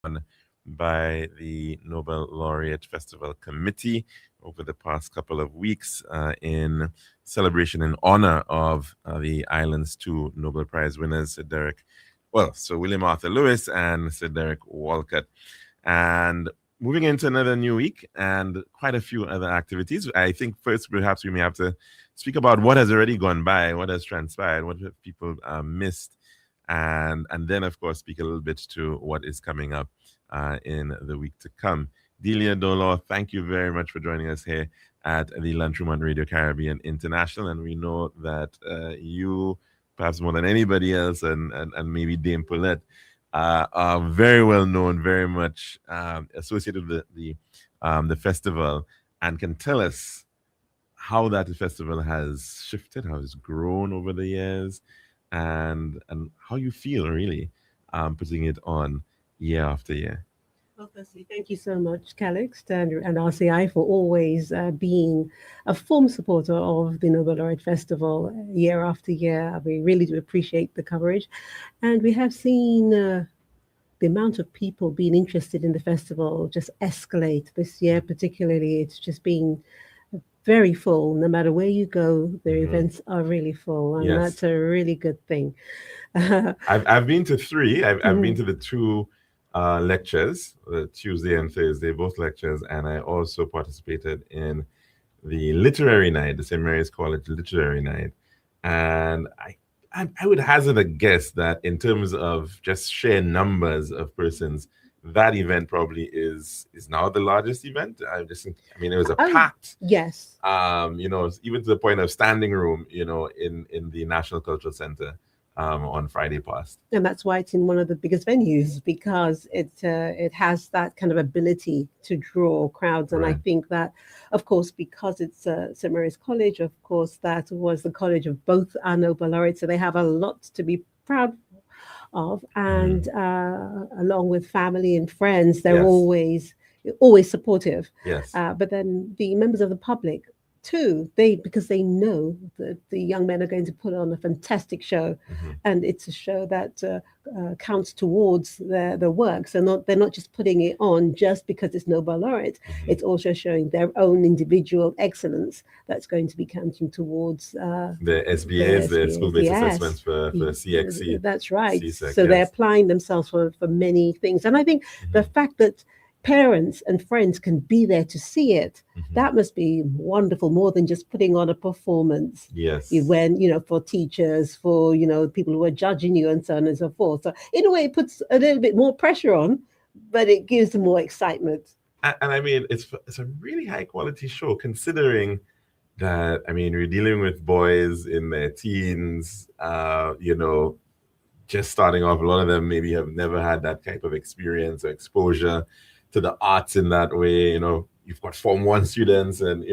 on by the Nobel Laureate Festival Committee over the past couple of weeks in celebration in honor of the island's two Nobel Prize winners, Sir William Arthur Lewis and Sir Derek Walcott. And moving into another new week and quite a few other activities, I think first perhaps we may have to speak about what has already gone by, what has transpired, what have people missed, and then of course speak a little bit to what is coming up in the week to come. Delia Dolo, thank you very much for joining us here at the Lunchroom on Radio Caribbean International, and we know that you, perhaps more than anybody else, and maybe Dame Paulette, are very well known, very much associated with the festival, and can tell us how that festival has shifted, how it's grown over the years, and how you feel really putting it on year after year. Well, firstly, thank you so much, Calix and RCI, for always being a firm supporter of the Nobel Laureate Festival year after year. We really do appreciate the coverage. And we have seen the amount of people being interested in the festival just escalate this year, particularly. It's just been very full. No matter where you go, the events are really full. And that's a really good thing. I've been to three. I've been to the two lectures, Tuesday and Thursday, both lectures, and I also participated in the literary night, the St. Mary's College Literary Night. And I would hazard a guess that in terms of just sheer numbers of persons, that event probably is now the largest event. It was a packed. Yes. Even to the point of standing room, in the National Cultural Center. On Friday past. And that's why it's in one of the biggest venues, because it has that kind of ability to draw crowds. And Right. I think that, of course, because it's St. Mary's College, of course, that was the college of both our Nobel laureates. So they have a lot to be proud of. And along with family and friends, they're Yes. always supportive. Yes. But then the members of the public too, because they know that the young men are going to put on a fantastic show, and it's a show that counts towards their work. So they're not just putting it on just because it's Nobel laureate. It's also showing their own individual excellence that's going to be counting towards The SBAs, the school-based assessments for CXC. That's right. CSEC, So they're yes. applying themselves for many things. And I think the fact that parents and friends can be there to see it, that must be wonderful, more than just putting on a performance. Yes. When, for teachers, for, people who are judging you and so on and so forth. So in a way, it puts a little bit more pressure on, but it gives them more excitement. And I mean, it's a really high quality show, considering that, we're dealing with boys in their teens, just starting off. A lot of them maybe have never had that type of experience or exposure to the arts in that way. You've got Form 1 students and,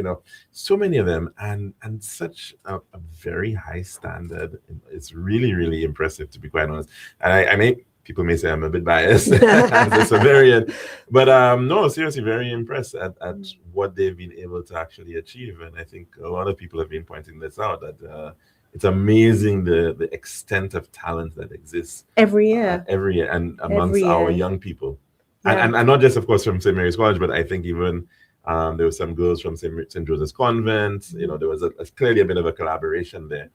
so many of them, and such a very high standard. It's really, really impressive, to be quite honest. And people may say I'm a bit biased as a Severian, but no, seriously, very impressed at what they've been able to actually achieve. And I think a lot of people have been pointing this out, that it's amazing the extent of talent that exists Every year. And amongst our young people. Yeah. And not just, of course, from St. Mary's College, but I think even there were some girls from St. Joseph's Convent. There was clearly a bit of a collaboration there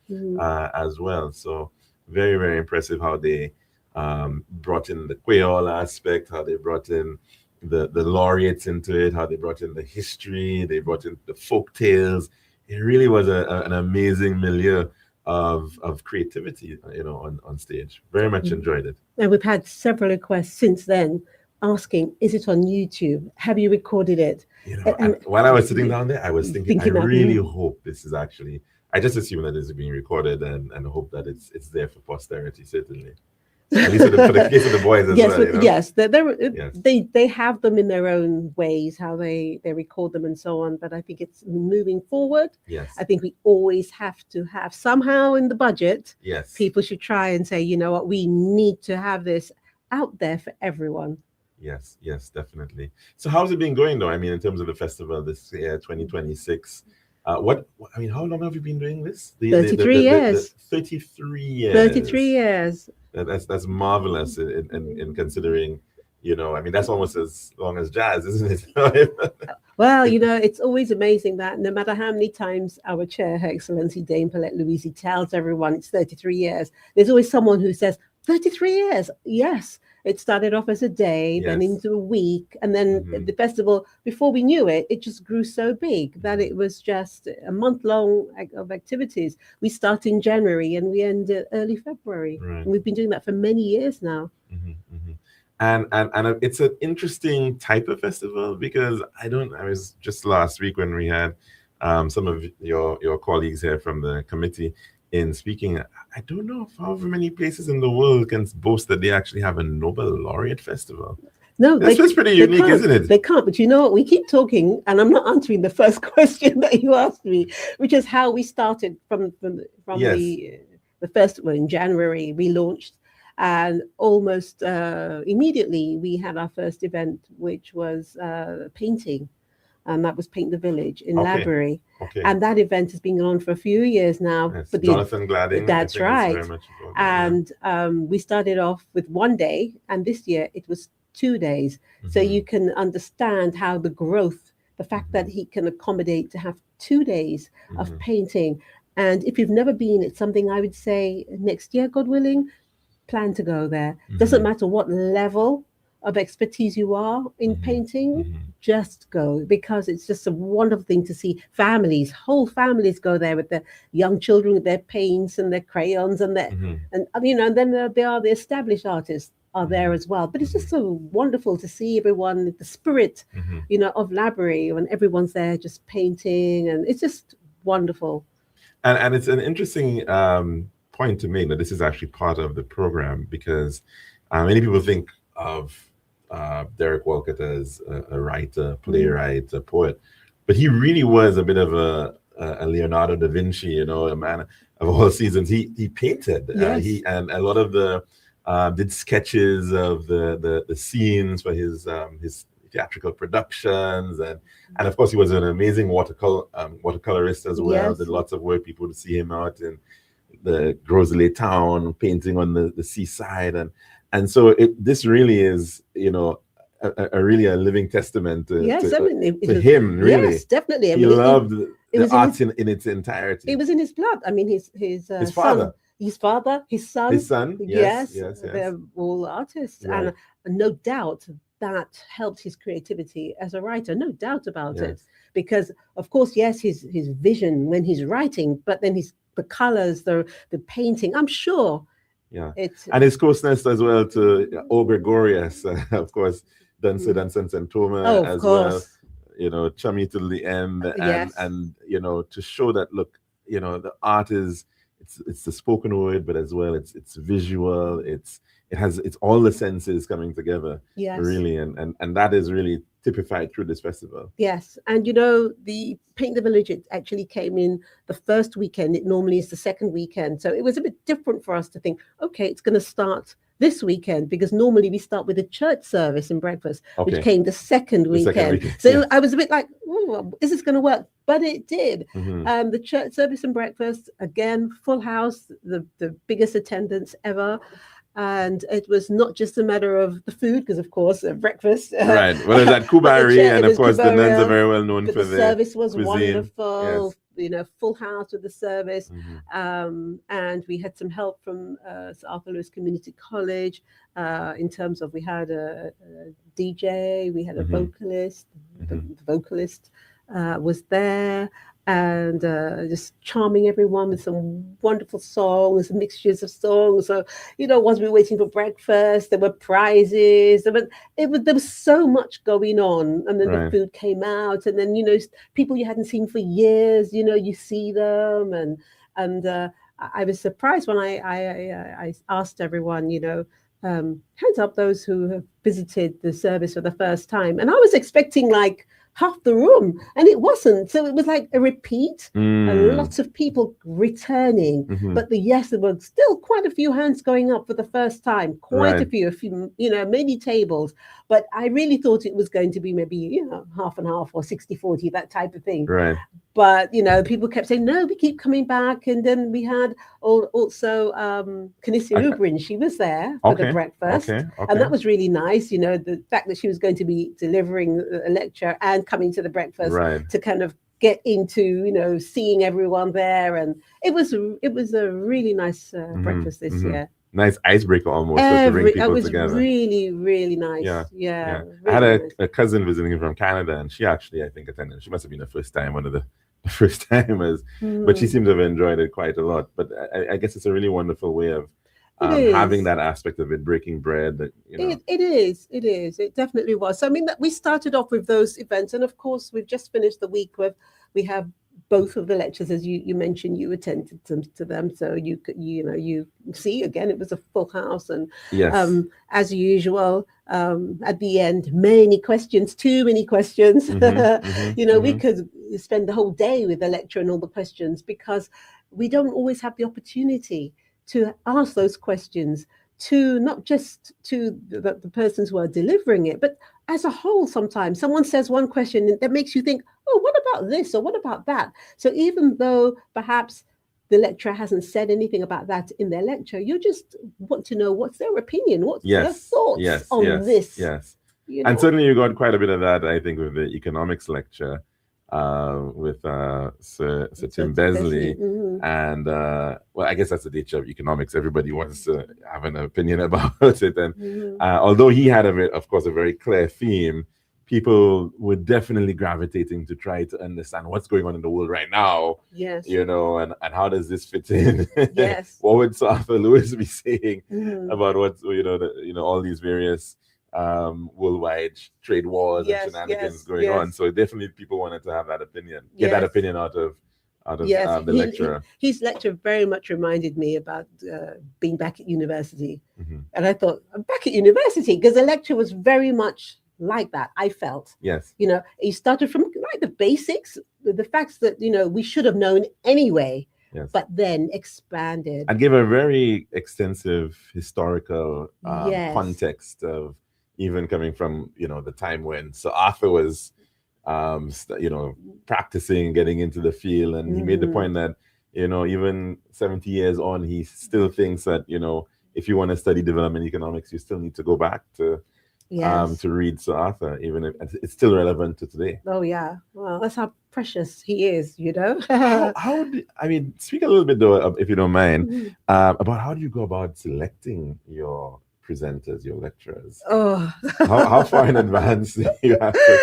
as well. So very, very impressive how they brought in the Creole aspect, how they brought in the laureates into it, how they brought in the history, they brought in the folk tales. It really was an amazing milieu of creativity, on stage. Very much enjoyed it. And we've had several requests since then asking, is it on YouTube? Have you recorded it? And while I was sitting down there, I was thinking I about really hope this is actually, I just assume that it's being recorded and hope that it's there for posterity, certainly. At least for the case of the boys as well. Yes, they have them in their own ways, how they record them and so on. But I think it's moving forward. Yes. I think we always have to have somehow in the budget. Yes. People should try and say, you know what, we need to have this out there for everyone. Yes, definitely. So how's it been going, though? In terms of the festival this year, 2026. How long have you been doing this? 33 years. 33 years. 33 years. That's marvelous in considering, I mean, that's almost as long as jazz, isn't it? Well, it's always amazing that no matter how many times our chair, Her Excellency Dame Paulette Louise, tells everyone it's 33 years, there's always someone who says, 33 years. Yes, it started off as a day, then Yes. into a week. And then Mhm. the festival, before we knew it, it just grew so big that it was just a month long of activities. We start in January and we end early February. Right. And we've been doing that for many years now. And it's an interesting type of festival because I was just last week when we had some of your colleagues here from the committee in speaking. I don't know if however many places in the world can boast that they actually have a Nobel laureate festival. No, that's pretty unique, isn't it? They can't. But you know what? We keep talking, and I'm not answering the first question that you asked me, which is how we started from Yes. the festival in January. We launched, and almost immediately we had our first event, which was painting, and that was Paint the Village in Laborie. Okay. And that event has been on for a few years now. Yes. But Jonathan Gladding. That's right. Very much and we started off with one day, and this year it was 2 days. So you can understand how the growth, the fact that he can accommodate to have 2 days of painting. And if you've never been, it's something I would say next year, God willing, plan to go there. Doesn't matter what level of expertise you are in painting, just go, because it's just a wonderful thing to see families, whole families go there with their young children with their paints and their crayons and their and then there are the established artists are there as well. But it's just so wonderful to see everyone, the spirit, of Laborie, when everyone's there just painting, and it's just wonderful. And it's an interesting point to make that this is actually part of the program, because many people think of Derek Walcott as a writer, playwright, a poet, but he really was a bit of a Leonardo da Vinci, a man of all seasons. He painted. Yes. And a lot of the did sketches of the scenes for his theatrical productions, and of course he was an amazing watercolorist as well. Yes. Did lots of work. People would see him out in the Grosley town painting on the seaside, and so this really is really a living testament to him. Really, yes, definitely. He loved the arts in its entirety. It was in his blood. I mean, his father. His father, his son. Yes. They're all artists. Right. And no doubt that helped his creativity as a writer. No doubt about it. Because, of course, yes, his vision when he's writing, but then the colors, the painting, I'm sure. Yeah. And his closeness as well to O. Gregorius, of course, Dunstan and St. Thomas as course. Well. Chummy till the end. And to show that, look, the art is, it's the spoken word, but as well it's visual, it's all the senses coming together. Yes. Really, and that is really typified through this festival. Yes. And the Paint the Village, it actually came in the first weekend. It normally is the second weekend. So it was a bit different for us to think, okay, it's going to start this weekend, because normally we start with a church service and breakfast, which came the second weekend. So I was a bit like, is this going to work? But it did. The church service and breakfast, again, full house, the biggest attendance ever. And it was not just a matter of the food, because of course breakfast. Right. Well, there's that Kubari, and of course the nuns are very well known for the service was cuisine. Wonderful. Yes. Full house with the service. And we had some help from Sir Arthur Lewis Community College in terms of, we had a DJ, we had a vocalist. The vocalist was there, and just charming everyone with some wonderful songs, mixtures of songs. So, whilst we were waiting for breakfast, there were prizes. There was so much going on. And then the food came out, and then, people you hadn't seen for years, you see them. And I was surprised when I asked everyone, hands up those who have visited the service for the first time. And I was expecting like half the room, and it wasn't. So it was like a repeat, and lots of people returning. But there were still quite a few hands going up for the first time, a few, many tables. But I really thought it was going to be maybe, half and half or 60-40, that type of thing. Right. But people kept saying no, we keep coming back. And then we had also Kanisia I, Ubrin. She was there for the okay, breakfast, okay, and okay. that was really nice. The fact that she was going to be delivering a lecture and coming to the breakfast Right. to kind of get into seeing everyone there, and it was a really nice Mm-hmm, breakfast this mm-hmm. year. Nice icebreaker almost to bring It people was together. really, really nice. Yeah, Yeah, yeah. I had really nice. a cousin visiting from Canada, and she actually, I think, attended. She must have been the first time, one of the first timers, but she Mm. seemed to have enjoyed it quite a lot. But I guess it's a really wonderful way of It having is. that aspect of it, breaking bread. That It is. It is. It definitely was. So I mean, that we started off with those events, and of course, we've just finished the week with we have both of the lectures, as you mentioned, you attended to them, so you see again, it was a full house, and yes. as usual, at the end, many questions, too many questions. Mm-hmm, mm-hmm, We mm-hmm. could spend the whole day with the lecture and all the questions because we don't always have the opportunity to ask those questions to not just to the persons who are delivering it, but as a whole. Sometimes someone says one question that makes you think, oh, what about this or what about that? So even though perhaps the lecturer hasn't said anything about that in their lecture, you just want to know what's their opinion, what's their Yes, thoughts yes, on yes, this, yes. you And know? certainly you got quite a bit of that, I think, with the economics lecture with Sir So Tim Tim Besley. Besley. And well, I guess that's the nature of economics. Everybody wants to have an opinion about it. And although he had, of course, a very clear theme, people were definitely gravitating to try to understand what's going on in the world right now, Yes. and how does this fit in? Yes. What would Sir Arthur Lewis be saying Mhm. about what's all these various worldwide trade wars and Yes. shenanigans Yes. going on? Yes. So definitely people wanted to have that opinion, get that Yes. opinion out of Yes, the lecturer. his lecture very much reminded me about being back at university. Hmm. And I thought, I'm back at university because the lecture was very much like that. I felt, Yes, he started from like the basics, the facts that, we should have known anyway, yes. but then expanded. And gave a very extensive historical Yes. context of even coming from the time when Sir Arthur was practicing, getting into the field, and he made the Hmm. point that even 70 years on, he still thinks that if you want to study development economics, you still need to go back Yes. to read Sir Arthur, even if it's still relevant to today. Oh, yeah. Well, that's how precious he is, I mean, speak a little bit though, if you don't mind, Mhm. about how do you go about selecting your presenters, your lecturers? Oh. How far in advance do you have to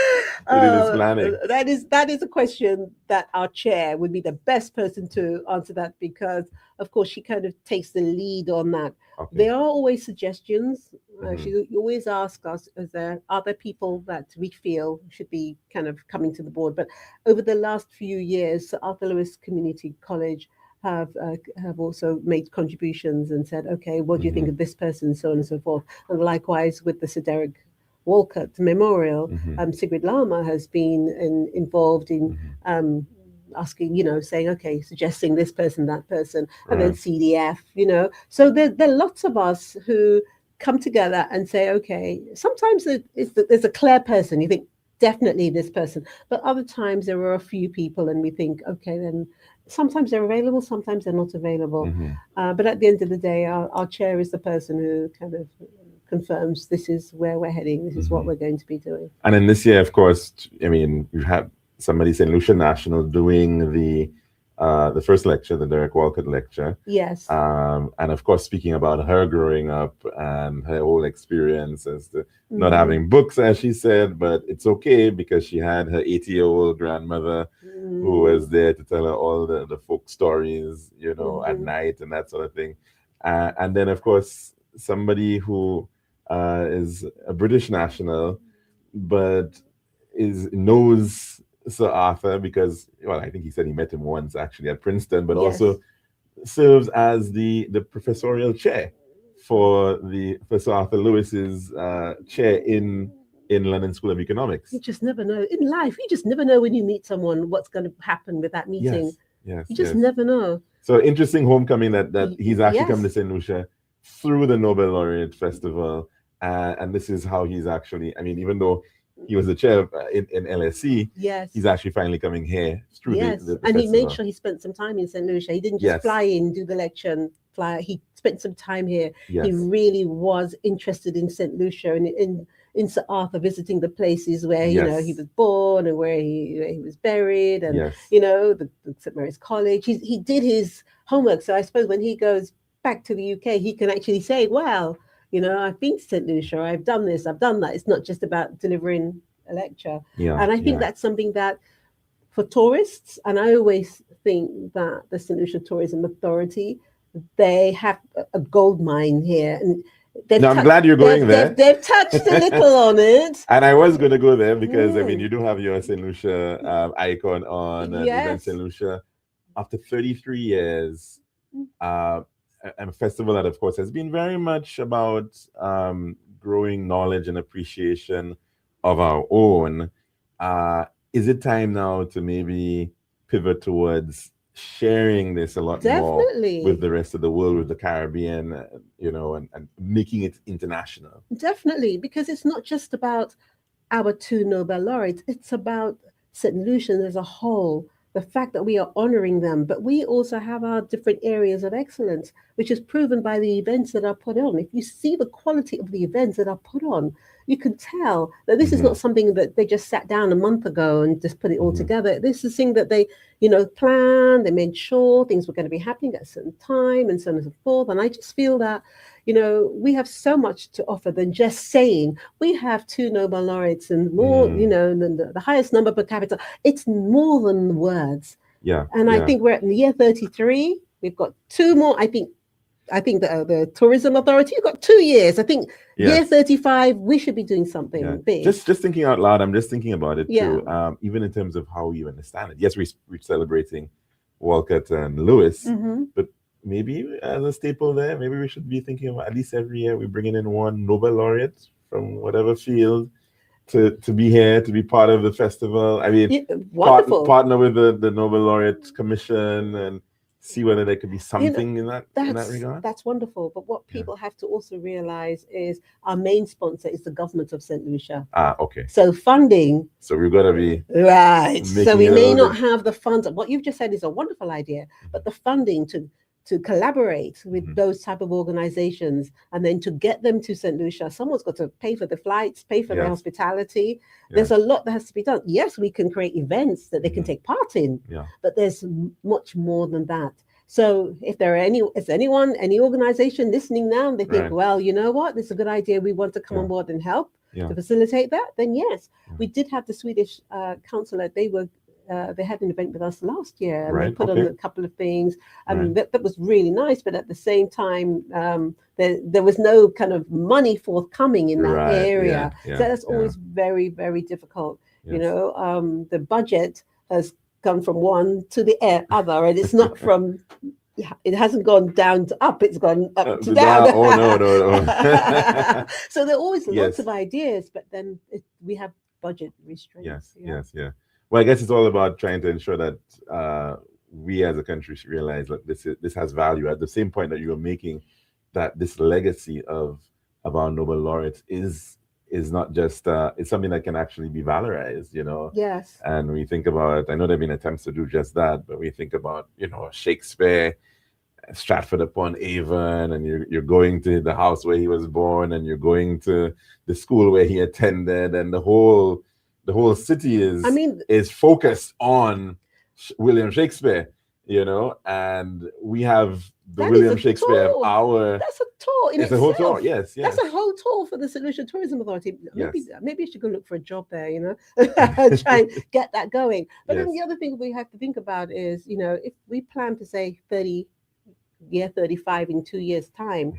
do this planning? That is a question that our chair would be the best person to answer that, because of course she kind of takes the lead on that. Okay. There are always suggestions. Mhm. She always asks us, are there people that we feel should be kind of coming to the board? But over the last few years, Arthur Lewis Community College have also made contributions and said, okay, what do you think Mhm. of this person, so on and so forth. And likewise with the Sir Derek Walcott Memorial, Mhm. Sigrid Lama has been involved in Mhm. asking, saying, okay, suggesting this person, that person, and then Right. CDF, So there are lots of us who come together and say, okay, sometimes there's a clear person. You think, definitely this person. But other times there are a few people and we think, okay, then sometimes they're available, sometimes they're not available. Mhm. But at the end of the day, our chair is the person who kind of confirms this is where we're heading, this is what Mhm. we're going to be doing. And then this year, of course, I mean, you have somebody, St. Lucia National, doing the first lecture, the Derek Walcott lecture. Yes. And of course, speaking about her growing up and her whole experience as not Mhm. having books, as she said, but it's okay because she had her 80-year-old grandmother who was there to tell her all the folk stories, at Mhm. night and that sort of thing. And then, of course, somebody who is a British national, but knows Sir Arthur because, well, I think he said he met him once actually at Princeton, but Yes. also serves as the professorial chair for Sir Arthur Lewis's chair in London School of Economics. You just never know. In life, you just never know when you meet someone what's going to happen with that meeting. Yes, yes, You just yes. never know. So interesting homecoming that he's actually come to Yes. St. Lucia through the Nobel Laureate Festival. And this is how he's actually, I mean, even though he was the chair of, in LSC. Yes. He's actually finally coming here through Yes, the and he made festival. sure he spent some time in St. Lucia. He didn't just Yes. fly in, do the lecture, and fly. He spent some time here. Yes. He really was interested in St. Lucia and in St. Arthur, visiting the places where he Yes. was born and where he was buried, and Yes. the St. Mary's College. He did his homework. So I suppose when he goes back to the UK, he can actually say, "Well, I've been to St. Lucia. I've done this. I've done that." It's not just about delivering a lecture. Yeah. And I think that's something that for tourists, and I always think that the St. Lucia Tourism Authority, they have a gold mine here, and I'm glad you're going there. They've touched a little on it. And I was going to go there because I mean, you do have your St. Lucia icon on Event St. Lucia. After 33 years, and a festival that, of course, has been very much about growing knowledge and appreciation of our own. Is it time now to maybe pivot towards sharing this a lot more with the rest of the world, with the Caribbean, and making it international? Definitely, because it's not just about our two Nobel laureates, it's about St. Lucia as a whole. The fact that we are honoring them, but we also have our different areas of excellence, which is proven by the events that are put on. If you see the quality of the events that are put on, you can tell that this is not something that they just sat down a month ago and just put it all together. This is a thing that they, planned, they made sure things were going to be happening at a certain time and so on and so forth. And I just feel that, we have so much to offer than just saying we have two Nobel laureates and more, than the highest number per capita. It's more than words. Yeah. And I think we're at year 33. We've got two more. I think the Tourism Authority, you've got 2 years. I think year 35, we should be doing something big. Just thinking out loud, I'm just thinking about it too. Even in terms of how we understand it. Yes, we're celebrating Walcott and Lewis, but maybe as a staple there, maybe we should be thinking about at least every year we're bringing in one Nobel laureate from whatever field to be here, to be part of the festival. I mean, wonderful. Partner with the Nobel Laureate Commission and see whether there could be something in that regard. That's wonderful. But what people have to also realize is our main sponsor is the government of St. Lucia. Okay. So funding. So we've got to be right. So we may not have the funds. What you've just said is a wonderful idea, but the funding to collaborate with those type of organizations and then to get them to St. Lucia, someone's got to pay for the flights, pay for the hospitality. There's a lot that has to be done. Yes, we can create events that they can take part in, but there's much more than that. So if there are any organization listening now and they think, well, you know what, this is a good idea, we want to come on board and help to facilitate that, then yes. We did have the Swedish consulate. They had an event with us last year and they put on a couple of things. That was really nice, but at the same time, there was no kind of money forthcoming in that area. So that's always very, very difficult. The budget has gone from one to the other, and it's not from. It hasn't gone down to up; it's gone up to down. Oh no! So there are always lots of ideas, but then we have budget restraints. Yes. Well, I guess it's all about trying to ensure that we as a country should realize that this has value. At the same point that you were making, that this legacy of our Nobel laureates is not just it's something that can actually be valorized, Yes. And we think about, I know there have been attempts to do just that, but we think about, Shakespeare, Stratford upon Avon, and you're going to the house where he was born, and you're going to the school where he attended, and the whole city is focused on William Shakespeare, and we have the William Shakespeare of our. That's a tour in itself. It's a whole tour, yes. That's a whole tour for the St. Lucia Tourism Authority. Maybe I should go look for a job there, try and get that going. But then the other thing we have to think about is, if we plan to say 35 in 2 years' time,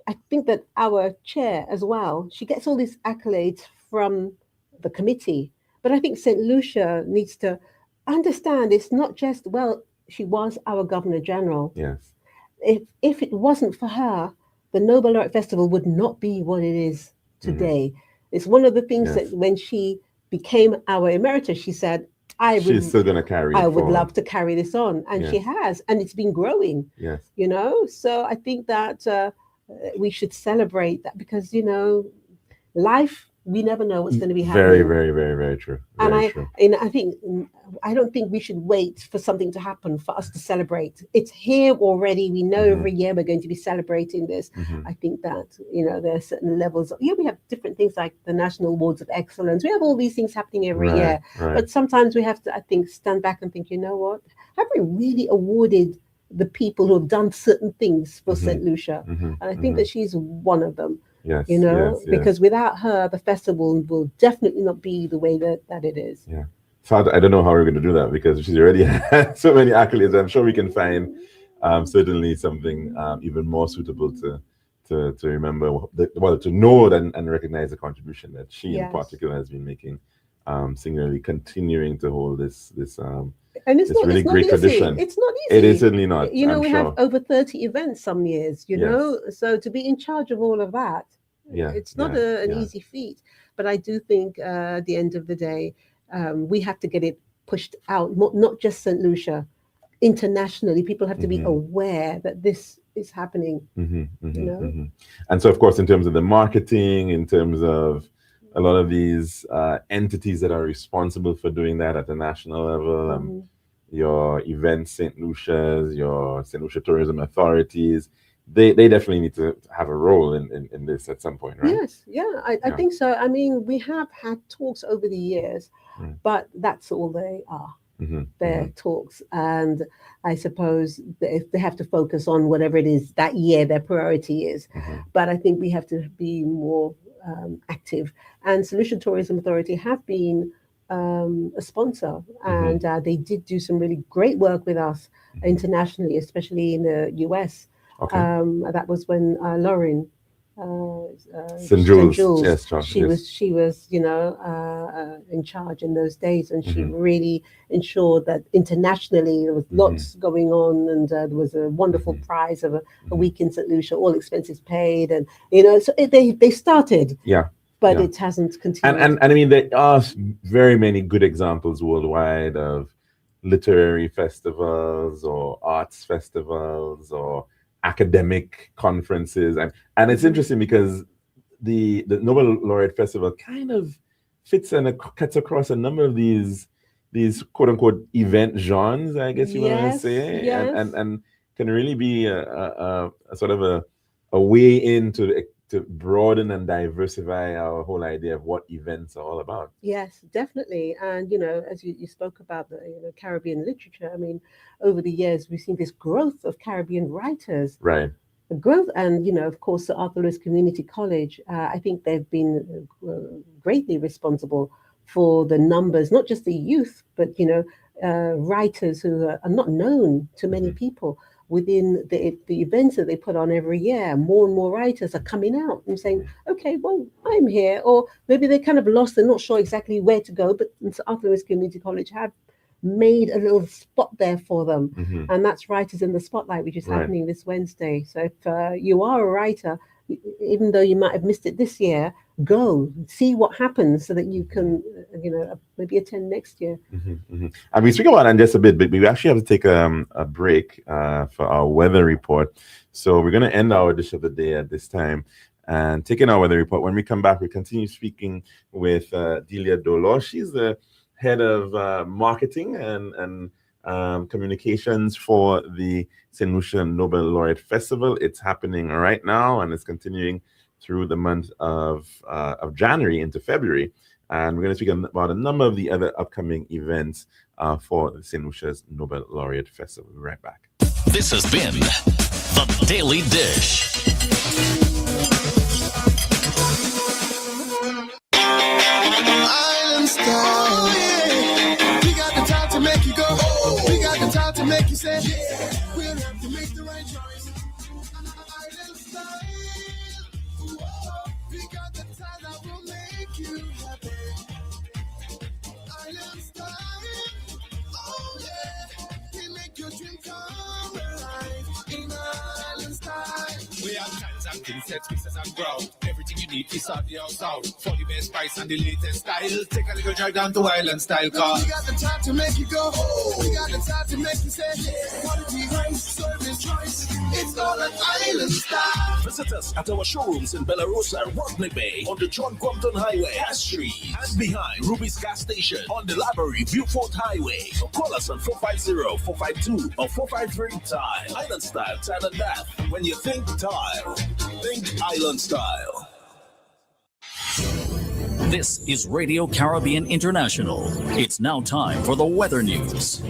I think that our chair as well, she gets all these accolades from the committee, but I think St. Lucia needs to understand it's not just, she was our Governor General. Yes. If it wasn't for her, the Nobel Laureate Festival would not be what it is today. It's one of the things that when she became our emeritus, she said, she's still going to carry I would love to carry this on. And she has, and it's been growing. Yes. So I think that we should celebrate that because, life we never know what's going to be Very, happening. very, very, very true. And Very true. I don't think we should wait for something to happen for us to celebrate. It's here already. We know every year we're going to be celebrating this. I think that, there are certain levels. We have different things like the National Awards of Excellence. We have all these things happening every year. Right. But sometimes we have to, I think, stand back and think, you know what? Have we really awarded the people who have done certain things for St. Lucia? And I think that she's one of them. Yes, because without her, the festival will definitely not be the way that it is. Yeah. So I don't know how we're going to do that because she's already had so many accolades. I'm sure we can find certainly something even more suitable to remember, to know and recognize the contribution that she in particular has been making, singularly continuing to hold this and it's really great tradition. It's not easy. It is certainly not. We have over 30 events some years, so to be in charge of all of that, it's not an easy feat. But I do think at the end of the day, we have to get it pushed out, not just St. Lucia, internationally. People have to be aware that this is happening. And so, of course, in terms of the marketing, in terms of a lot of these entities that are responsible for doing that at the national level, your events, St. Lucia's, your St. Lucia Tourism Authorities, they definitely need to have a role in this at some point, right? Yes, I think so. I mean, we have had talks over the years, but that's all they are. Their talks, and I suppose they have to focus on whatever it is that year their priority is. But I think we have to be more active. And St. Lucia Tourism Authority have been a sponsor, and they did do some really great work with us internationally, especially in the US. That was when Lauren St. Jules. Yes, she was in charge in those days, and she really ensured that internationally there was lots going on, and there was a wonderful prize of a week in St. Lucia, all expenses paid, and so they started. But it hasn't continued. And I mean, there are very many good examples worldwide of literary festivals or arts festivals or academic conferences, and it's interesting because the Nobel Laureate Festival kind of fits and cuts across a number of these quote unquote event genres, I guess you want to say, and can really be a sort of a way into to broaden and diversify our whole idea of what events are all about. Yes, definitely. And, as you spoke about the Caribbean literature, I mean, over the years, we've seen this growth of Caribbean writers. Right. The growth, and, of course, the Arthur Lewis Community College, I think they've been greatly responsible for the numbers, not just the youth, but, writers who are not known to many people. Within the events that they put on every year, more and more writers are coming out and saying, okay, well, I'm here. Or maybe they're kind of lost, they're not sure exactly where to go, but Arthur Lewis Community College have made a little spot there for them. And that's Writers in the Spotlight, which is happening this Wednesday. So if you are a writer, even though you might have missed it this year, go see what happens so that you can, maybe attend next year. And we speak about that in just a bit, but we actually have to take a break for our weather report. So we're going to end our dish of the day at this time and take in our weather report. When we come back, we continue speaking with Delia Dolo. She's the head of marketing and communications for the St. Lucia Nobel Laureate Festival. It's happening right now and it's continuing through the month of January into February. And we're going to speak about a number of the other upcoming events for the St. Lucia's Nobel Laureate Festival. We'll be right back. This has been The Daily Dish. Island style. We got the time to make you go. We got the time to make you say, yeah. We'll have to make the right choice. Island style. We got the time that will make you happy. Island style. Oh yeah. We make your dream come alive. In Island style. We have times and princess, pieces and ground. Everything you need is out the house out. For the best price and the latest style. Take a little drive down to Island Style car. We got the time to make you go. We got the time to make you say, quality rice, service, choice. It's all an island style. Visit us at our showrooms in Bellarosa, Rodney Bay, on the John Crompton Highway, Cass Street, and behind Ruby's Gas Station on the Library Beaufort Highway. Call us on 450-452 or 453-TILE. Island Style, Tile and Bath. When you think tile, think Island Style. This is Radio Caribbean International. It's now time for the weather news.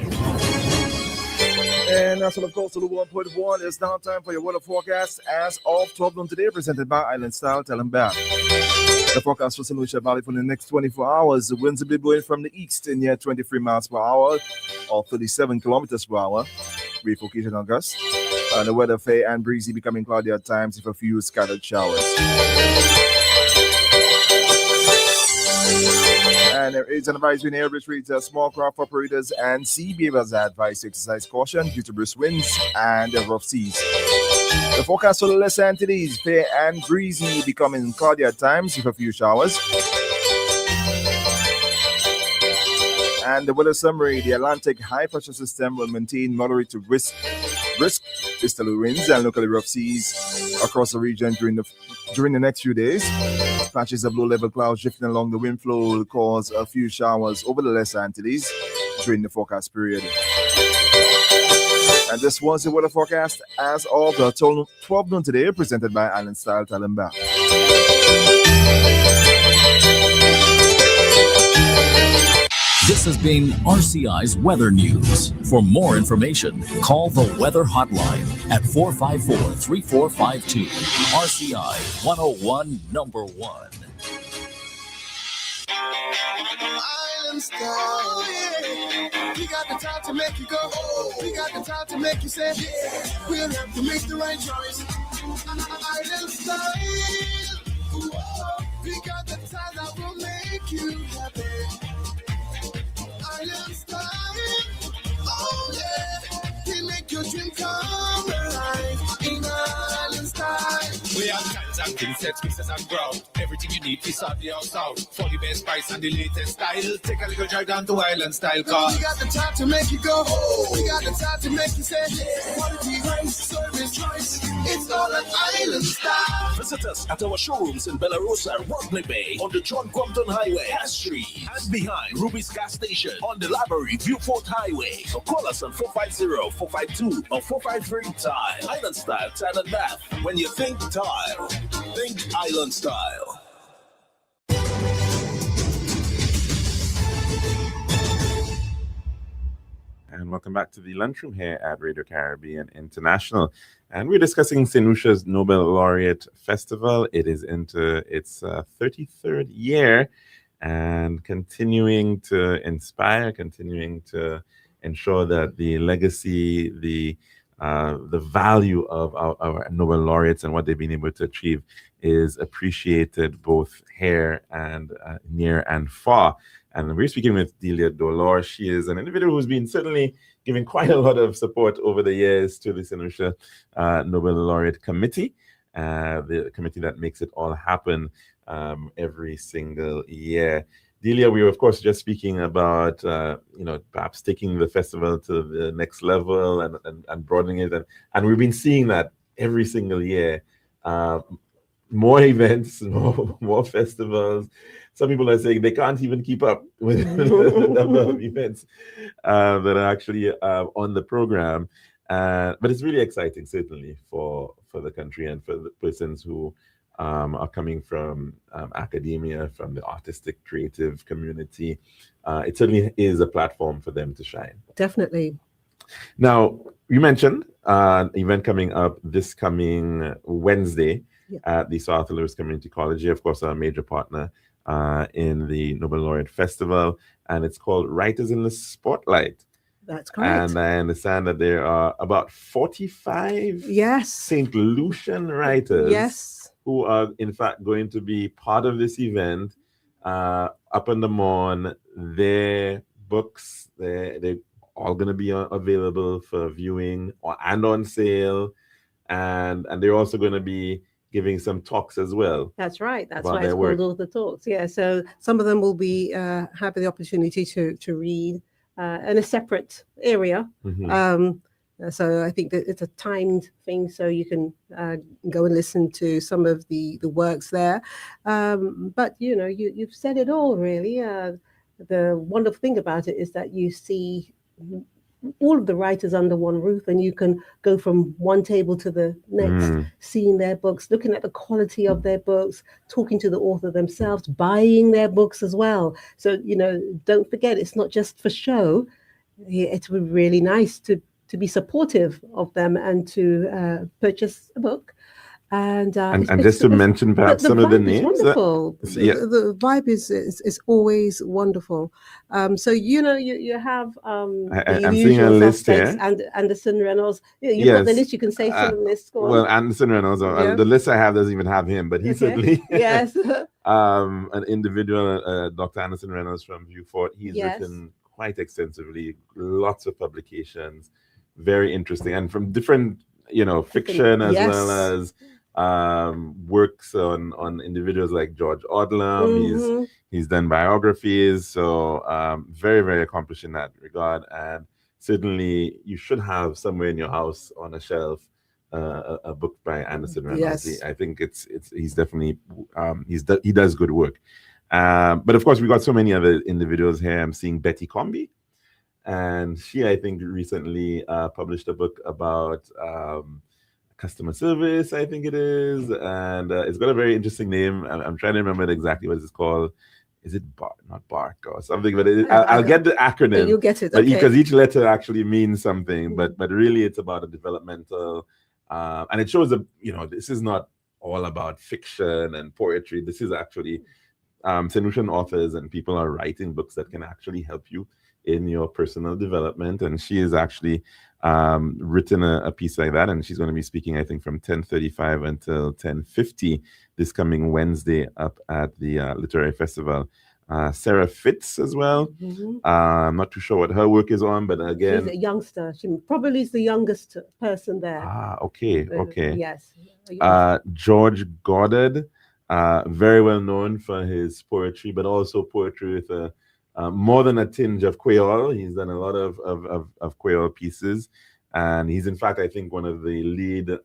And that's what, of course, to the 1.1. It's now time for your weather forecast as of 12 noon today, presented by Island Style, Tell 'em back. The forecast for St. Lucia Valley for the next 24 hours. The winds will be blowing from the east in near 23 miles per hour or 37 kilometers per hour. Brief occasional gusts. And the weather fair and breezy, becoming cloudy at times with a few scattered showers. And there is an advisory in air which reads small craft operators and sea beavers are advised to exercise caution due to brisk winds and rough seas. The forecast for the Lesser Antilles, fair and breezy, becoming cloudy at times with a few showers. And the weather summary, the Atlantic high pressure system will maintain moderate to brisk easterly winds and locally rough seas across the region during the next few days. Patches of low-level clouds drifting along the wind flow will cause a few showers over the Lesser Antilles during the forecast period. And this was the weather forecast as of 12 noon today, presented by Island Style, Tell 'em back. This has been RCI's Weather News. For more information, call the Weather Hotline at 454-3452. RCI 101 number 1. Island style, yeah. We got the time to make you go. We got the time to make you say, yeah. We'll have to make the right choice. Island style. Whoa. We got the time that will make you happy. Island style. Oh yeah. We make your dream come alive. In Island style. We have cans and princess, pieces and ground. Everything you need is on the outside. For the best price and the latest style. Take a little drive down to Island Style car. We got the time to make you go. We got the time to make you say, yeah. Quality, price, service, choice. It's all an Island style. Visit us at our showrooms in Bellarosa, Rodney Bay, on the John Crompton Highway, Cass Street, and behind Ruby's Gas Station on the Library Beaufort Highway. So call us on 450-452 or 453-TILE. Island Style, Tile and Bath. When you think tile, think Island Style. And welcome back to the Lunchroom here at Radio Caribbean International. And we're discussing St. Lucia's Nobel Laureate Festival. It is into its 33rd year and continuing to inspire, continuing to ensure that the legacy, the value of our Nobel laureates and what they've been able to achieve is appreciated both here and near and far. And we're speaking with Delia Dolor. She is an individual who's been certainly giving quite a lot of support over the years to the St. Lucia Nobel Laureate Committee, the committee that makes it all happen every single year. Delia, we were, of course, just speaking about, perhaps taking the festival to the next level and broadening it. And we've been seeing that every single year. More events, more festivals. Some people are saying they can't even keep up with the number of events that are actually on the program. But it's really exciting, certainly, for the country and for the persons who are coming from academia, from the artistic, creative community. It certainly is a platform for them to shine. Definitely. Now, you mentioned an event coming up this coming Wednesday at the South Louis Community College, of course, a major partner in the Nobel Laureate Festival, and it's called Writers in the Spotlight. That's correct. And I understand that there are about 45 St. Lucian writers who are, in fact, going to be part of this event up on the Morn. Their books, they're all going to be available for viewing and on sale. And they're also going to be giving some talks as well. That's right. That's why it's called All the Talks. Yeah. So some of them will be having the opportunity to read in a separate area. So I think that it's a timed thing, so you can go and listen to some of the works there. But you've said it all really. The wonderful thing about it is that you see all of the writers under one roof, and you can go from one table to the next, seeing their books, looking at the quality of their books, talking to the author themselves, buying their books as well. So don't forget, it's not just for show. It's really nice to be supportive of them and to purchase a book. And just to mention perhaps some of the vibe is names. wonderful. Yeah. The vibe is always wonderful. So you have the I'm seeing a usual list suspects, here. and Anderson Reynolds. You've Yes. got the list. You can say some of the list. Go on. Well, Anderson Reynolds, Yeah. the list I have doesn't even have him, but he certainly Yes. an individual, Dr. Anderson Reynolds from Viewfort. He's Yes. written quite extensively, lots of publications, very interesting, and from different, fiction as Yes. well as works on individuals like George Odlum. He's done biographies, so very, very accomplished in that regard. And certainly you should have somewhere in your house on a shelf a book by Anderson Reynolds. Yes. I think he's definitely he does good work. But of course, we got so many other individuals here. I'm seeing Betty Comby, and she, I think, recently published a book about customer service, I think it is, and it's got a very interesting name. I'm trying to remember exactly what it's called. Is it not Bark or something? But I'll get the acronym. You'll get it, but okay. Because each letter actually means something. But really, it's about a developmental, and it shows that this is not all about fiction and poetry. This is actually St. Lucian authors and people are writing books that can actually help you in your personal development. And she is actually written a piece like that, and she's going to be speaking, I think, from 10:35 until 10:50 this coming Wednesday up at the Literary Festival. Sarah Fitz as well. I'm not too sure what her work is on, but again, she's a youngster. She probably is the youngest person there. Okay. Yes. George Goddard, very well known for his poetry, but also poetry with more than a tinge of Creole. He's done a lot of Creole pieces, and he's in fact, I think, one of the lead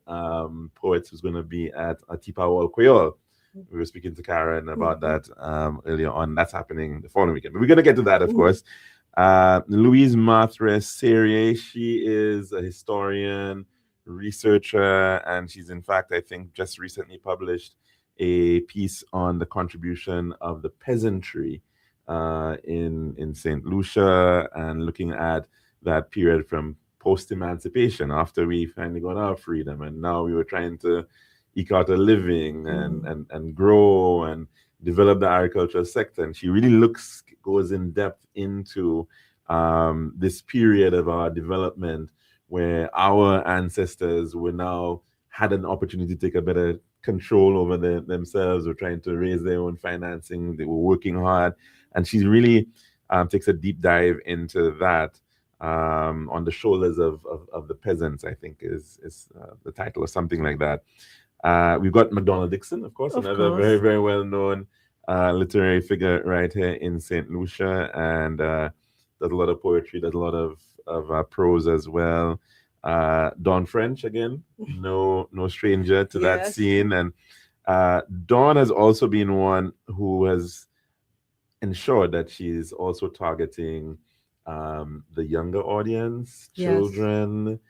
poets who's going to be at Atipa Wall Creole. We were speaking to Karen about that earlier on. That's happening the following weekend, but we're going to get to that, of course. Louise Martres Serrier, she is a historian, researcher, and she's in fact, I think, just recently published a piece on the contribution of the peasantry in St. Lucia, and looking at that period from post-emancipation, after we finally got our freedom, and now we were trying to eke out a living and grow and develop the agricultural sector. And she really goes in depth into this period of our development where our ancestors had an opportunity to take a better control over themselves, were trying to raise their own financing, they were working hard. And she really takes a deep dive into that on the shoulders of the peasants, I think is the title, or something like that. We've got McDonald Dixon, of course, another very, very well-known literary figure right here in St. Lucia, and does a lot of poetry, does a lot of prose as well. Dawn French, again, no stranger to that scene. And Dawn has also been one who has ensured that she's also targeting the younger audience, children.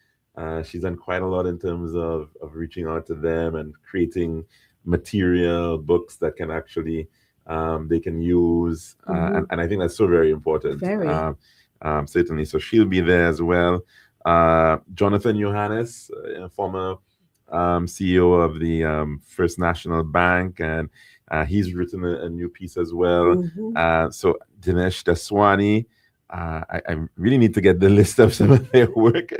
She's done quite a lot in terms of reaching out to them and creating material, books that can actually they can use. And I think that's so very important. Certainly. So she'll be there as well. Jonathan Johannes, former CEO of the First National Bank, and he's written a new piece as well. So Dinesh Daswani, I really need to get the list of some of their work.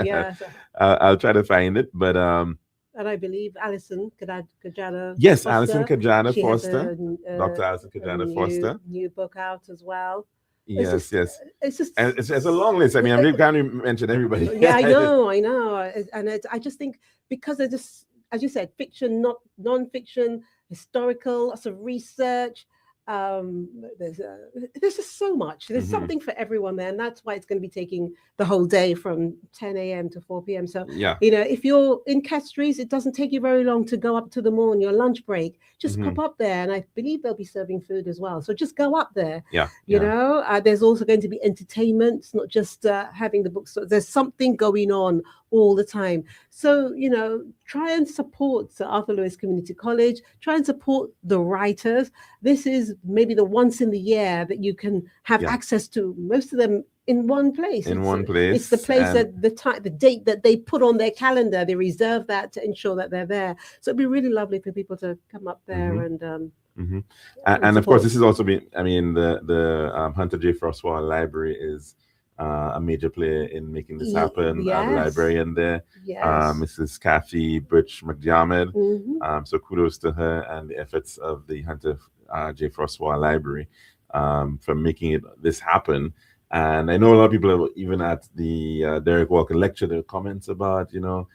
I'll try to find it, but and I believe Alison Kajana. Yes, Foster, Alison Kajana she Foster, has Dr. Alison Kajana Foster. New book out as well. Yes. It's just it's a long list. I mean, I can't mention everybody. Yeah, I know. And I just think, because they're just, as you said, fiction, not non-fiction, historical, lots of research. There's just so much. There's something for everyone there, and that's why it's going to be taking the whole day from 10 a.m. to 4 p.m. So, Yeah. if you're in Castries, it doesn't take you very long to go up to the mall on your lunch break. Just pop up there, and I believe they'll be serving food as well. So just go up there. Yeah. There's also going to be entertainment. It's not just having the bookstore. There's something going on all the time. So, try and support Arthur Lewis Community College. Try and support the writers. This is maybe the once in the year that you can have access to most of them in one place. It's the place that the date that they put on their calendar, they reserve that to ensure that they're there. So it'd be really lovely for people to come up there and and of course, this has also been, the Hunter J. Francois Library is a major player in making this happen. The librarian there, Mrs. Kathy Birch McDiarmid. So kudos to her and the efforts of the Hunter J. Francois Library for making this happen. And I know a lot of people are, even at the Derek Walker lecture, there are comments about, the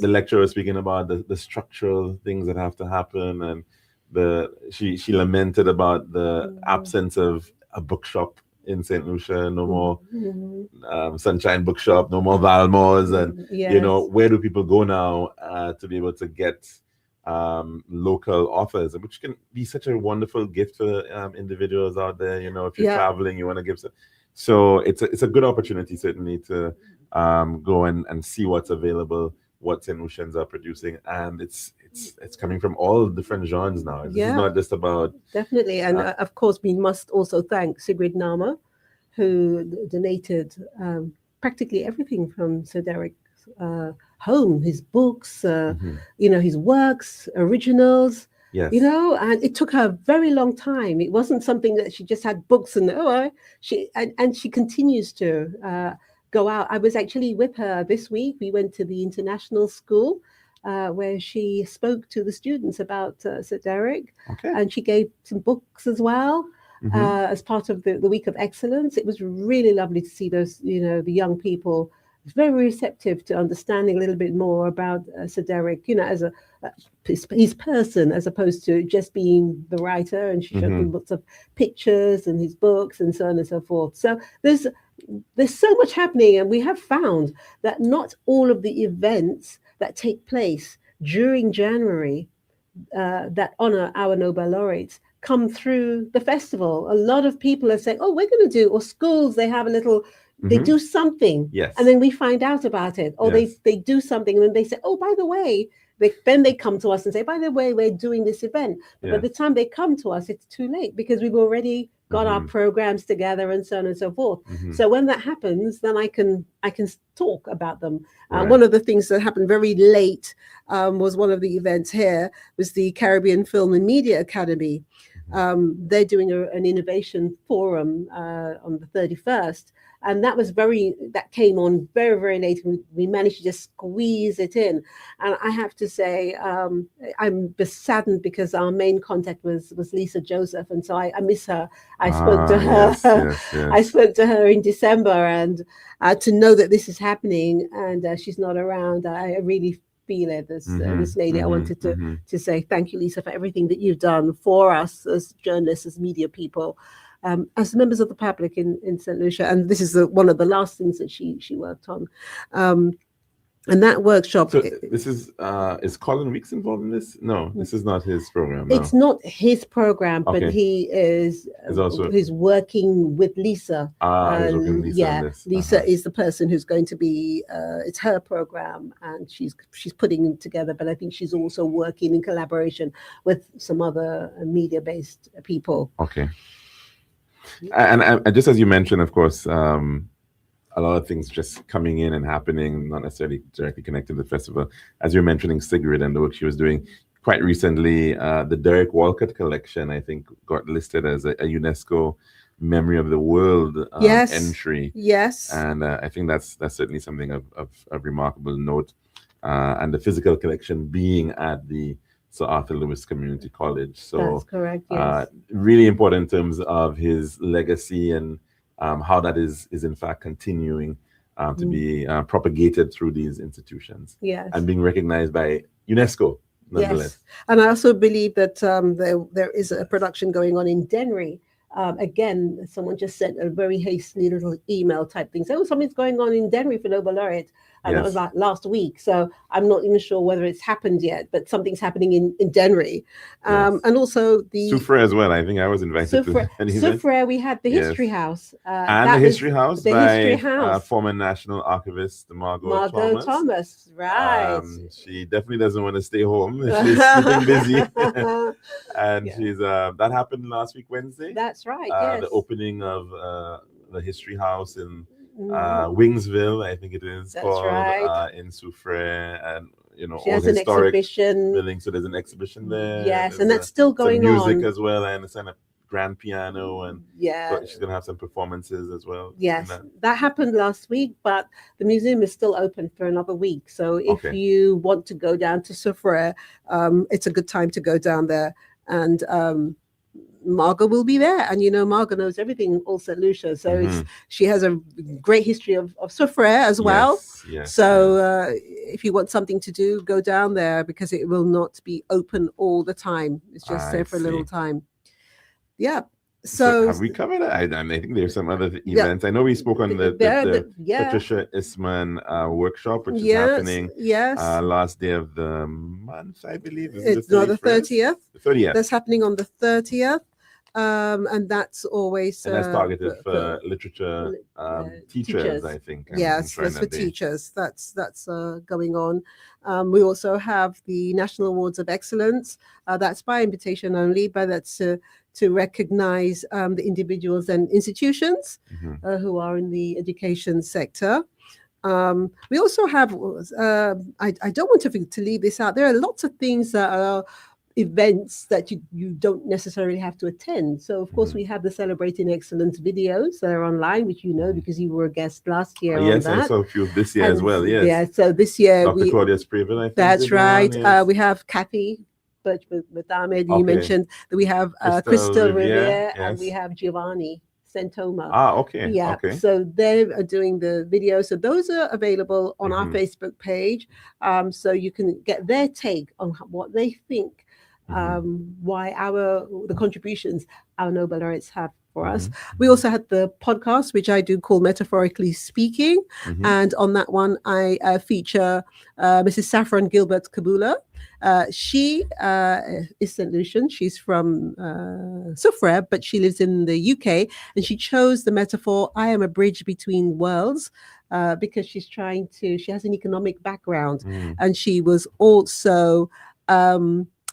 lecturer was speaking about the structural things that have to happen, and she lamented about the absence of a bookshop in St. Lucia, no more Sunshine Bookshop, no more Valmore's, and where do people go now to be able to get local authors, which can be such a wonderful gift for individuals out there. If you're traveling, you want to give some. So it's a good opportunity certainly to go and see what's available, what St. Lucians are producing, and it's coming from all different genres now. This is not just about definitely, and of course we must also thank Sigrid Nama, who donated practically everything from Sir Derek's home, his books, his works, originals. Yes. And it took her a very long time. It wasn't something that she just had books and she continues to go out. I was actually with her this week. We went to the international school where she spoke to the students about Sir Derek, and she gave some books as well as part of the Week of Excellence. It was really lovely to see those, the young people very receptive to understanding a little bit more about Sir Derek, as his person, as opposed to just being the writer. And she showed them lots of pictures and his books and so on and so forth. So there's so much happening, and we have found that not all of the events that take place during January that honor our Nobel laureates come through the festival. A lot of people are saying, we're going to do, or schools, they have a little, they do something, and then we find out about it, or they do something, and then they say, by the way, then they come to us and say, by the way, we're doing this event. But by the time they come to us, it's too late, because we've already got our programs together and so on and so forth. So when that happens, then I can talk about them. One of the things that happened very late was one of the events here was the Caribbean Film and Media Academy. They're doing an innovation forum on the 31st. And that came on very, very late. We managed to just squeeze it in. And I have to say, I'm saddened because our main contact was Lisa Joseph. And so I miss her. I spoke to her. Yes. I spoke to her in December, and to know that this is happening and she's not around, I really feel it. This lady, I wanted to say thank you, Lisa, for everything that you've done for us as journalists, as media people. As members of the public in St. Lucia, and this is one of the last things that she worked on. And that workshop. So this is Colin Weeks involved in this? No, this is not his program. No. It's not his program, but he is he's working with Lisa. He's working with Lisa on this. Lisa is the person who's going to be. It's her program, and she's putting it together. But I think she's also working in collaboration with some other media-based people. Okay. And just as you mentioned, of course, a lot of things just coming in and happening, not necessarily directly connected to the festival. As you're mentioning Sigrid and the work she was doing, quite recently, the Derek Walcott collection, I think, got listed as a UNESCO Memory of the World entry. Yes. And I think that's certainly something of remarkable note. And the physical collection being at the Sir Arthur Lewis Community College. So that's correct, yes. Really important in terms of his legacy and how that is in fact continuing to be propagated through these institutions. Yes. And being recognized by UNESCO nonetheless. Yes, and I also believe that there is a production going on in Denry. Again, someone just sent a very hastily little email type thing. So something's going on in Denry for Nobel Laureate. And that was like last week. So I'm not even sure whether it's happened yet, but something's happening in Denry. And also the Soufriere as well. I think I was invited to an event. Soufriere, we had the History House. And the History House by House. Former National Archivist Margot Thomas. Right. She definitely doesn't want to stay home. She's keeping busy. And she's that happened last week, Wednesday. That's right. Yes. The opening of the History House in Wingsville, I think it is called, in Soufriere, and she all has an historic exhibition buildings. So there's an exhibition there. Yes, and that's still going on. Music as well. I understand a grand piano, and she's gonna have some performances as well. Yes, that happened last week, but the museum is still open for another week. So if you want to go down to Soufriere, it's a good time to go down there, and Margot will be there, and Margot knows everything all St. Lucia, so she has a great history of Soufriere as well. So if you want something to do, go down there, because it will not be open all the time. It's just there for a little time. So have we covered it? I think there's some other events. I know we spoke on the Patricia Isman workshop, which is happening last day of the month, I believe. It's the 30th. The 30th. That's happening on the 30th. And that's always and that's targeted for literature teachers, I think. Yes, that's for teachers. That's going on. We also have the National Awards of Excellence. That's by invitation only, but that's to recognize the individuals and institutions who are in the education sector. We also have, I don't want to leave this out. There are lots of things that are events that you don't necessarily have to attend. So of course we have the Celebrating Excellence videos that are online, which because you were a guest last year. Yes, I saw a few this year as well. Yes. Yeah. So this year Dr. Claudia Sprevel, I think. That's right. We have Kathy Birch with Ahmed. You mentioned that we have Crystal Riviere and we have Giovanni Santoma. So they are doing the video. So those are available on our Facebook page. So you can get their take on what they think. Why the contributions our Nobel laureates have for us. We also had the podcast, which I do call Metaphorically Speaking, and on that one I feature Mrs. Saffron Gilbert Kabula. She is St. Lucian. She's from Soufriere, but she lives in the UK, and she chose the metaphor, I am a bridge between worlds, because she has an economic background, and she was also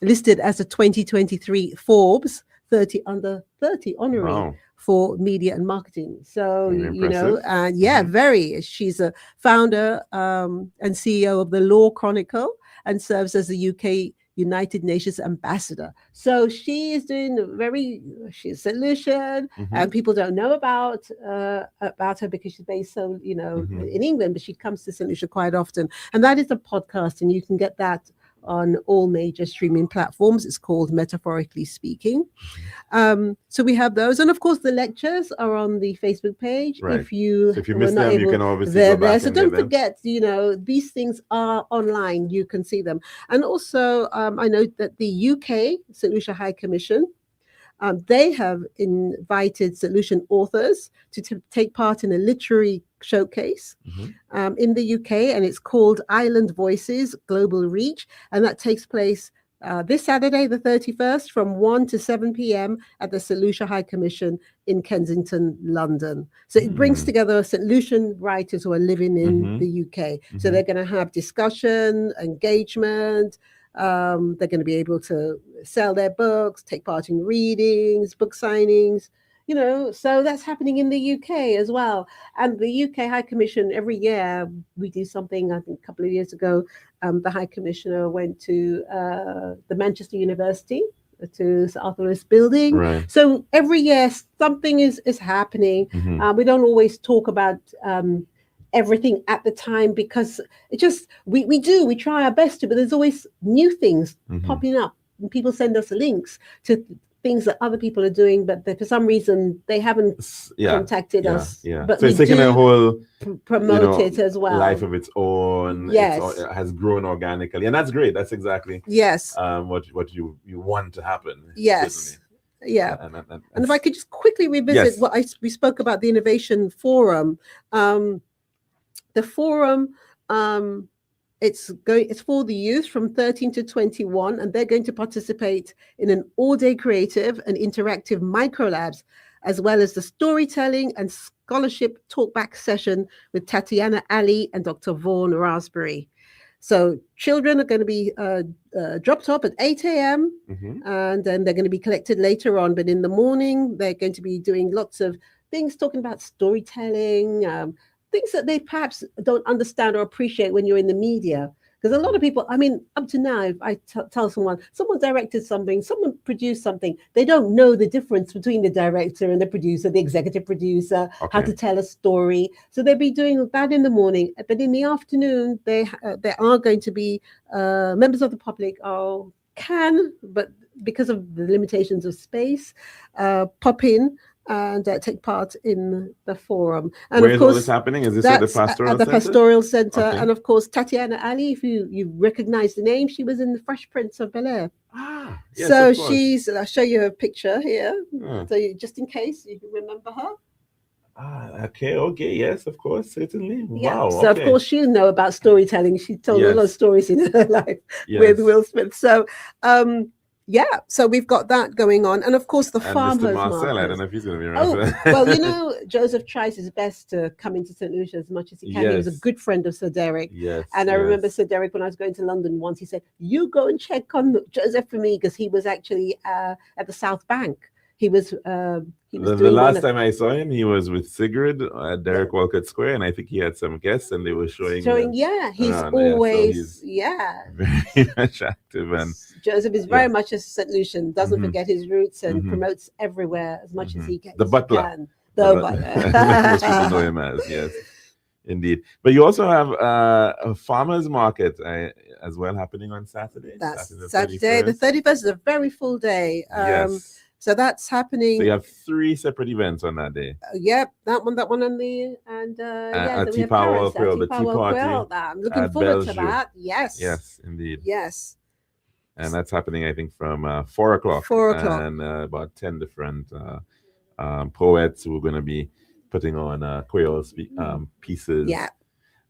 listed as a 2023 Forbes 30 under 30 honoree for media and marketing. So, very. She's a founder and CEO of the Law Chronicle and serves as the UK United Nations ambassador. So she is doing she's St. Lucian, and people don't know about her because she's based in England, but she comes to St. Lucia quite often. And that is a podcast, and you can get that on all major streaming platforms. It's called Metaphorically Speaking. So we have those, and of course the lectures are on the Facebook page. Right. If you miss them, you can obviously go back. So don't forget, these things are online. You can see them. And also I know that the UK St. Lucia High Commission, they have invited St. Lucian authors to take part in a literary showcase in the UK, and it's called Island Voices Global Reach, and that takes place this Saturday, the 31st, from 1 to 7 p.m. at the St. Lucia High Commission in Kensington, London. So it brings together St. Lucian writers who are living in the UK. So they're going to have discussion, engagement. They're going to be able to sell their books, take part in readings, book signings, so that's happening in the UK as well. And the UK High Commission, every year we do something. I think a couple of years ago, the High Commissioner went to the Manchester University, to Sir Arthur Lewis Building. Right. So every year something is happening. We don't always talk about everything at the time, because it just we try our best to, but there's always new things popping up, and people send us links to things that other people are doing, but for some reason they haven't contacted us. Yeah. But so it's taking a whole promote it as well. life of its own. Yes. It has grown organically, and that's great. That's exactly what you want to happen. Yes. Certainly. Yeah. And if I could just quickly revisit what we spoke about, the Innovation Forum. The forum, it's for the youth from 13 to 21, and they're going to participate in an all-day creative and interactive microlabs, as well as the storytelling and scholarship talkback session with Tatiana Ali and Dr. Vaughan Raspberry. So children are going to be dropped off at 8 a.m. And then they're going to be collected later on. But in the morning, they're going to be doing lots of things, talking about storytelling, things that they perhaps don't understand or appreciate when you're in the media. Because a lot of people, I mean, up to now, if I tell someone directed something, someone produced something, they don't know the difference between the director and the producer, the executive producer, how to tell a story. So they'll be doing that in the morning. But in the afternoon, there are going to be members of the public but because of the limitations of space, pop in and take part in the forum. And where of is course, all this happening? Is this at the Pastoral Center? Pastoral Center. Okay. And of course, Tatiana Ali, if you recognize the name, she was in the Fresh Prince of Bel-Air. Yes, so I'll show you a picture here. So just in case you can remember her. Okay, yes, of course, certainly. Yeah. Wow. So of course she'll know about storytelling. She told a lot of stories in her life with Will Smith. So so we've got that going on, and of course the farmers Mr. Marcel, market. I don't know if he's going to be around. Well, Joseph tries his best to come into St. Lucia as much as he can. He was a good friend of Sir Derek. And I remember Sir Derek, when I was going to London once, he said, "You go and check on Joseph for me," because he was actually at the South Bank. He was the last time I saw him, he was with Sigrid at Derek Walcott Square, and I think he had some guests, and they were showing. He's always very much active, and Joseph is very much a St. Lucian. Doesn't forget his roots and promotes everywhere as much as he can. The butler. The butler. Most people know him as indeed. But you also have a farmers market as well happening on Saturday. That's Saturday, the 31st is a very full day. So that's happening. So you have 3 separate events on that day. Yep, that one, and Tea Power Quill, the tea party. I'm looking forward to that. Yes, indeed. Yes. And that's happening, I think, from 4 o'clock. 4 o'clock. And about 10 different poets who are going to be putting on Creole pieces.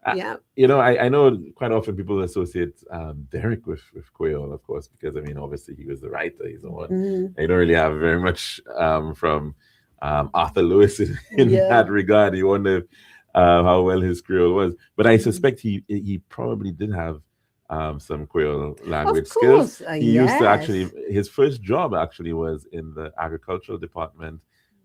I know quite often people associate Derek with Creole, of course, because obviously he was the writer. He's the one. I don't really have very much from Arthur Lewis in that regard. You wonder how well his Creole was, but I suspect he probably did have some Creole language skills. He used to his first job was in the agricultural department.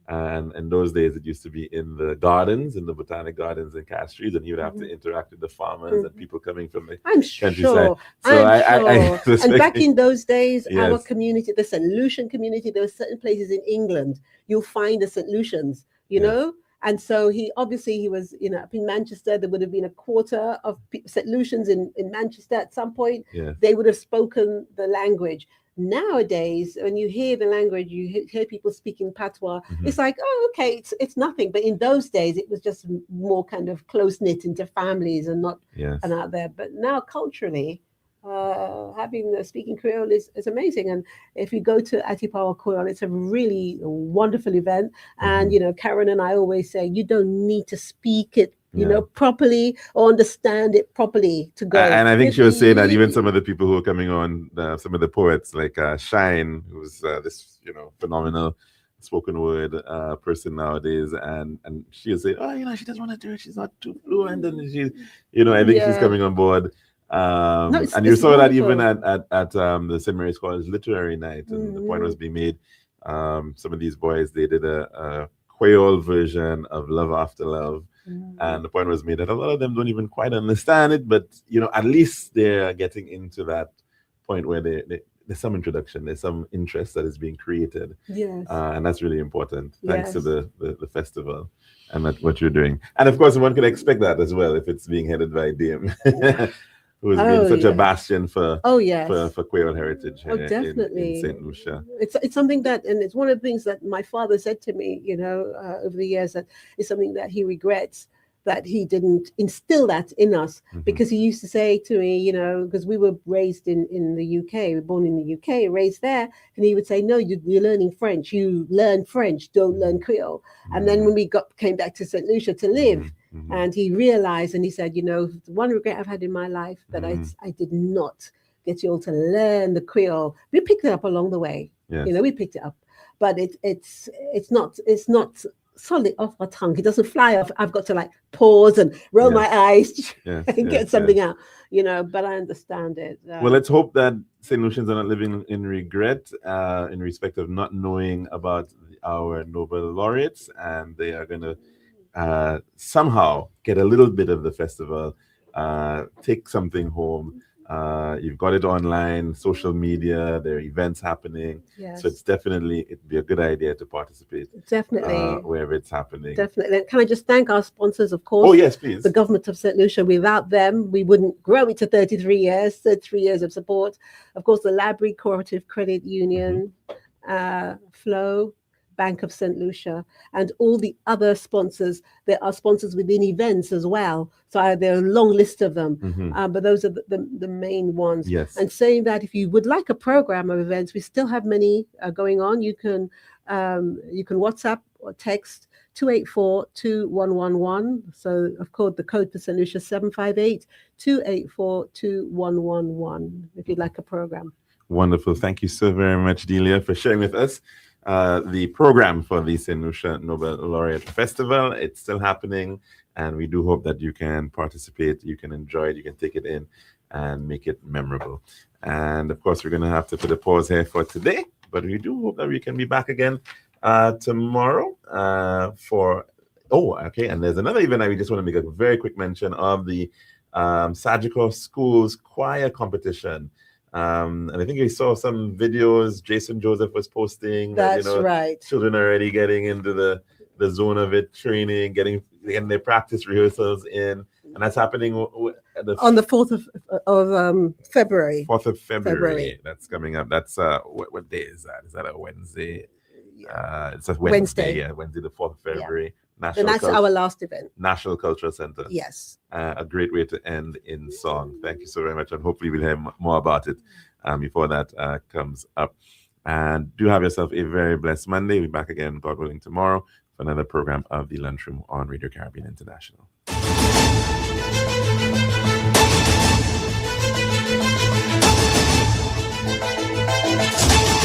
And in those days, it used to be in the gardens, in the botanic gardens in Castries, and he would have to interact with the farmers and people coming from the countryside. Sure. So I'm sure. And back in those days, our community, the St. Lucian community, there were certain places in England you'll find the St. Lucians, you know? And so he was, up in Manchester. There would have been a quarter of St. Lucians in Manchester at some point. They would have spoken the language. Nowadays, when you hear the language, you hear people speaking patois, it's like, oh, okay, it's nothing. But in those days, it was just more kind of close-knit into families and not and out there. But now culturally, having speaking Creole is amazing. And if you go to Atipawa Creole, it's a really wonderful event. And, Karen and I always say, you don't need to speak it properly or understand it properly to go. And I think she was saying that even some of the people who are coming on, some of the poets like Shine, who's this phenomenal spoken word person nowadays, and she was saying, she doesn't want to do it. She's not too fluent, and she, I think she's coming on board. And you saw wonderful. That even at the St. Mary's College Literary Night, and the point was being made. Some of these boys, they did a Creole version of Love After Love. And the point was made that a lot of them don't even quite understand it, but at least they're getting into that point where there's some introduction, there's some interest that is being created, and that's really important. Thanks to the festival and what you're doing, and of course one could expect that as well if it's being headed by Dame who's been such a yes. bastion for Yes. for Creole heritage Oh, here definitely. in St. Lucia. It's something that, and it's one of the things that my father said to me, over the years, that is something that he regrets that he didn't instill that in us, because he used to say to me, because we were raised in the UK, we were born in the UK, raised there, and he would say, no, you're learning French, you learn French, don't learn Creole. And then when we came back to St. Lucia to live, and he realized, and he said, one regret I've had in my life that I did not get you all to learn the Creole. We picked it up along the way. Yes. We picked it up, but it's not solid off our tongue. It doesn't fly off. I've got to like pause and roll my eyes and get something out. But I understand it. Well, let's hope that St. Lucians are not living in regret in respect of not knowing about our Nobel laureates, and they are going to somehow get a little bit of the festival, take something home. You've got it online, social media, there are events happening. Yes. So it'd be a good idea to participate. Definitely. Wherever it's happening. Definitely. And can I just thank our sponsors, of course? Oh, yes, please. The government of St. Lucia. Without them, we wouldn't grow it to 33 years of support. Of course, the Library Cooperative Credit Union, Flow, Bank of St. Lucia, and all the other sponsors. There are sponsors within events as well. So there are a long list of them, but those are the main ones. Yes. And saying that if you would like a program of events, we still have many going on. You can WhatsApp or text 284-2111. So of course the code for St. Lucia 758-284-2111 if you'd like a program. Wonderful. Thank you so very much, Delia, for sharing with us the program for the St. Lucia Nobel Laureate Festival. It's still happening, and we do hope that you can participate, you can enjoy it, you can take it in and make it memorable. And of course, we're going to have to put a pause here for today, but we do hope that we can be back again tomorrow and there's another event I just want to make a very quick mention of, the Sagicor Schools Choir Competition. And I think we saw some videos Jason Joseph was posting. That's right. Children are already getting into the zone of it, training, getting their practice rehearsals in. And that's happening on the 4th of February. 4th of February. That's coming up. That's what day is that? Is that a Wednesday? It's a Wednesday. Yeah, Wednesday, the 4th of February. Yeah. And that's our last event. National Cultural Center. Yes. A great way to end in song. Thank you so very much. And hopefully we'll hear more about it before that comes up. And do have yourself a very blessed Monday. We'll be back again, God willing, tomorrow for another program of the Lunchroom on Radio Caribbean International.